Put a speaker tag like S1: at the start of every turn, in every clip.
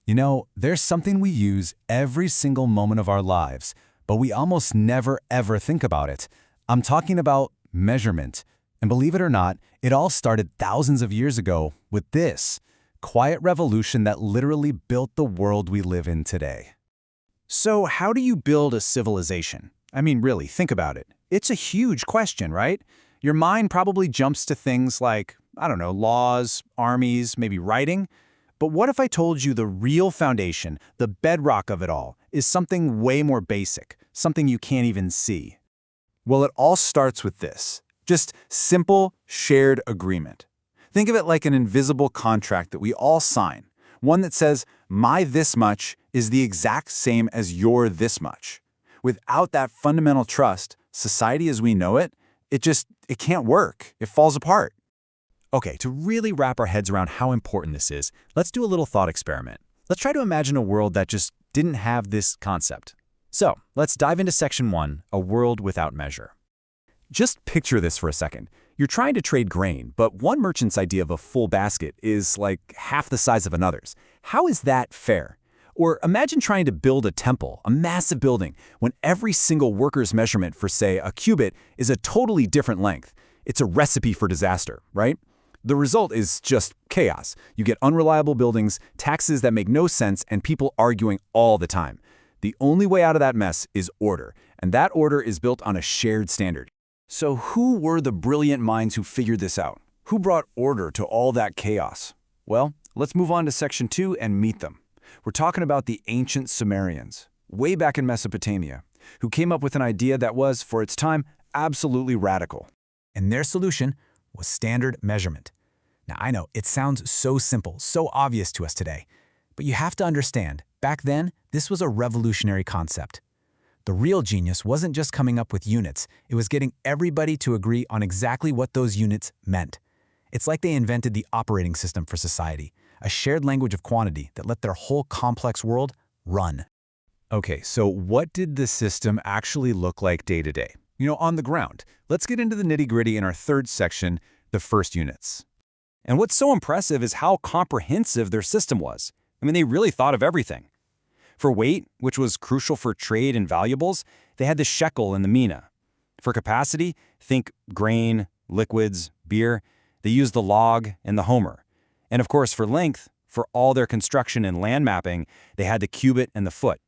S1: You know, there's something we use every single moment of our lives, but we almost never ever think about it. I'm talking about measurement. And believe it or not, it all started thousands of years ago with this quiet revolution that literally built the world we live in today.
S2: So how do you build a civilization? I mean, really, think about it. It's a huge question, right? Your mind probably jumps to things like, I don't know, laws, armies, maybe writing. But what if I told you the real foundation, the bedrock of it all, is something way more basic, something you can't even see?
S3: Well, it all starts with this. Just simple, shared agreement. Think of it like an invisible contract that we all sign. One that says, my this much is the exact same as your this much. Without that fundamental trust, society as we know it, it can't work. It falls apart.
S2: Okay, to really wrap our heads around how important this is, let's do a little thought experiment. Let's try to imagine a world that just didn't have this concept. So, let's dive into section 1, a world without measure. Just picture this for a second. You're trying to trade grain, but one merchant's idea of a full basket is like half the size of another's. How is that fair? Or imagine trying to build a temple, a massive building, when every single worker's measurement for, say, a cubit is a totally different length. It's a recipe for disaster, right? The result is just chaos. You get unreliable buildings, taxes that make no sense, and people arguing all the time. The only way out of that mess is order, and that order is built on a shared standard.
S3: So who were the brilliant minds who figured this out? Who brought order to all that chaos? Well, let's move on to section 2 and meet them. We're talking about the ancient Sumerians, way back in Mesopotamia, who came up with an idea that was, for its time, absolutely radical.
S2: And their solution was standard measurement. Now, I know it sounds so simple, so obvious to us today, but you have to understand, back then, this was a revolutionary concept. The real genius wasn't just coming up with units, it was getting everybody to agree on exactly what those units meant. It's like they invented the operating system for society, a shared language of quantity that let their whole complex world run.
S1: Okay, so what did the system actually look like day to day? You know, on the ground. Let's get into the nitty-gritty in our third section, the first units.
S3: And what's so impressive is how comprehensive their system was. I mean, they really thought of everything. For weight, which was crucial for trade and valuables, they had the shekel and the mina. For capacity, think grain, liquids, beer. They used the log and the homer. And of course, for length, for all their construction and land mapping, they had the cubit and the foot.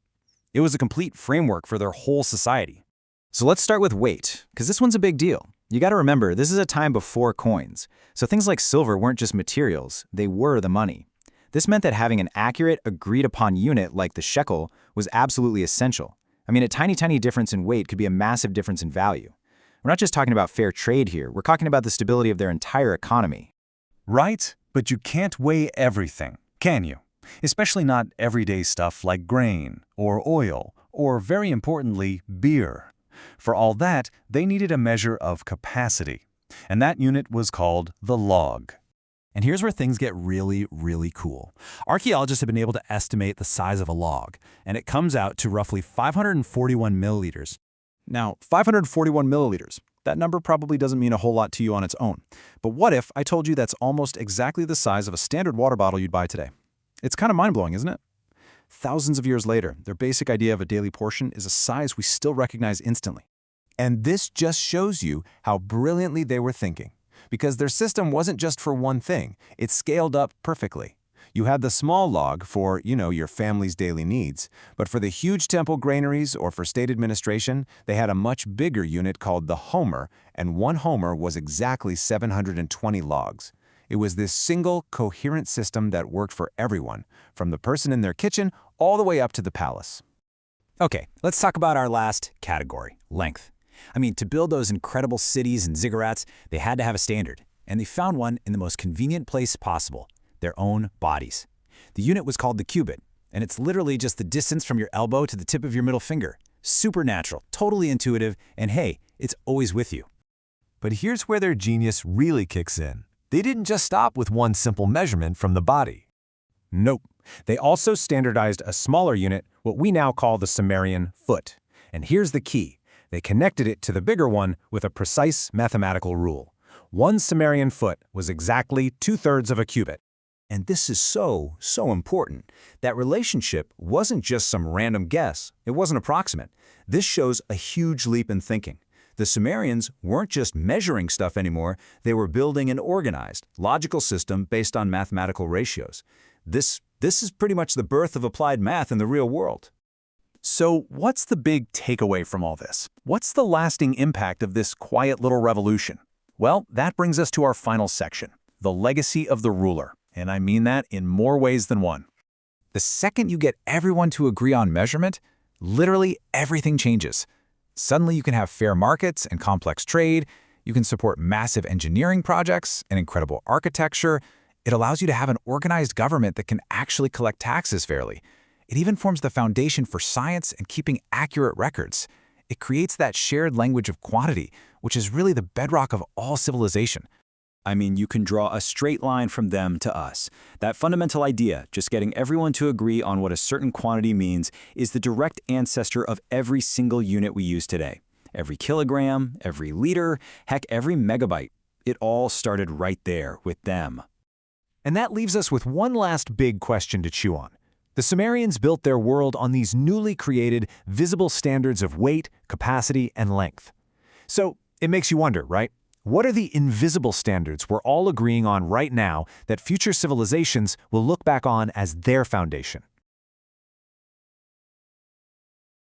S3: It was a complete framework for their whole society.
S2: So let's start with weight, because this one's a big deal. You got to remember, this is a time before coins. So things like silver weren't just materials, they were the money. This meant that having an accurate, agreed-upon unit like the shekel was absolutely essential. I mean, a tiny difference in weight could be a massive difference in value. We're not just talking about fair trade here, we're talking about the stability of their entire economy.
S1: Right, but you can't weigh everything, can you? Especially not everyday stuff like grain, or oil, or very importantly, beer. For all that, they needed a measure of capacity, and that unit was called the log.
S2: And here's where things get really cool. Archaeologists have been able to estimate the size of a log, and it comes out to roughly 541 milliliters. Now, 541 milliliters, that number probably doesn't mean a whole lot to you on its own. But what if I told you that's almost exactly the size of a standard water bottle you'd buy today? It's kind of mind-blowing, isn't it? Thousands of years later, their basic idea of a daily portion is a size we still recognize instantly. And this just shows you how brilliantly they were thinking. Because their system wasn't just for one thing, it scaled up perfectly. You had the small log for, your family's daily needs, but for the huge temple granaries or for state administration, they had a much bigger unit called the homer, and one homer was exactly 720 logs. It was this single, coherent system that worked for everyone, from the person in their kitchen all the way up to the palace. Okay, let's talk about our last category, length. I mean, to build those incredible cities and ziggurats, they had to have a standard, and they found one in the most convenient place possible, their own bodies. The unit was called the cubit, and it's literally just the distance from your elbow to the tip of your middle finger. Supernatural, totally intuitive, and hey, it's always with you.
S4: But here's where their genius really kicks in. They didn't just stop with one simple measurement from the body.
S2: Nope. They also standardized a smaller unit, what we now call the Sumerian foot. And here's the key. They connected it to the bigger one with a precise mathematical rule. One Sumerian foot was exactly 2/3 of a cubit.
S3: And this is so important. That relationship wasn't just some random guess. It wasn't approximate. This shows a huge leap in thinking. The Sumerians weren't just measuring stuff anymore, they were building an organized, logical system based on mathematical ratios. This is pretty much the birth of applied math in the real world.
S2: So what's the big takeaway from all this? What's the lasting impact of this quiet little revolution? Well, that brings us to our final section, the legacy of the ruler. And I mean that in more ways than one.
S1: The second you get everyone to agree on measurement, literally everything changes. Suddenly you can have fair markets and complex trade, you can support massive engineering projects and incredible architecture. It allows you to have an organized government that can actually collect taxes fairly. It even forms the foundation for science and keeping accurate records. It creates that shared language of quantity, which is really the bedrock of all civilization.
S3: I mean, you can draw a straight line from them to us. That fundamental idea, just getting everyone to agree on what a certain quantity means, is the direct ancestor of every single unit we use today. Every kilogram, every liter, heck, every megabyte. It all started right there with them.
S4: And that leaves us with one last big question to chew on. The Sumerians built their world on these newly created, visible standards of weight, capacity, and length. So it makes you wonder, right? What are the invisible standards we're all agreeing on right now that future civilizations will look back on as their foundation?